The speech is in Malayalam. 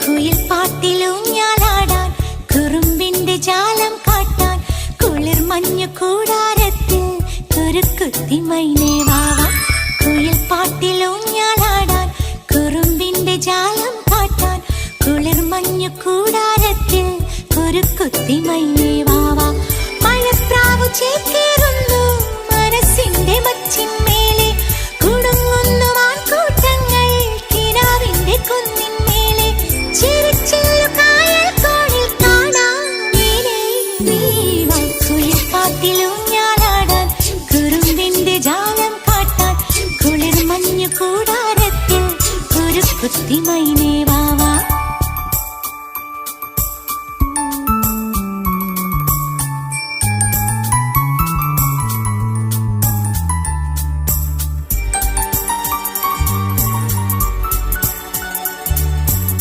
കുയിൽ പാട്ടിലൂഞ്ഞാലാടാൻ കുറുമ്പിന്റെ ജാലം കാട്ടാൻ കുളിർ മഞ്ഞു കൂടാരത്തിൽ കുരുക്കുത്തി മൈനേ വാവാ. കുയിൽ പാട്ടിലൂഞ്ഞാലാടാൻ കുറുമ്പിന്റെ ജാലം കാട്ടാൻ കുളിർ മഞ്ഞു കൂടാരത്തിൽ കുരുക്കുത്തി മൈനേ വാവാ. മഴപ്രാവു ചേക്കേറുന്നു മനസ്സിന്റെ മച്ചിന്മേലെ കുടുങ്ങുന്നു മാൻകൂട്ടങ്ങൾ കിനാവിന്റെ കുന്നിന്മേലെ ചിരിച്ചില്ലു കായൽ കോണിൽ കാണാൻ നീലേ നീവാ. കുയിൽ പാട്ടിലൂഞ്ഞാലാടാൻ കുറുമ്പിന്റെ ജാലം കാട്ടാൻ കുളിർ മഞ്ഞു കൂടാരത്തിൽ കുരുക്കുത്തി മൈന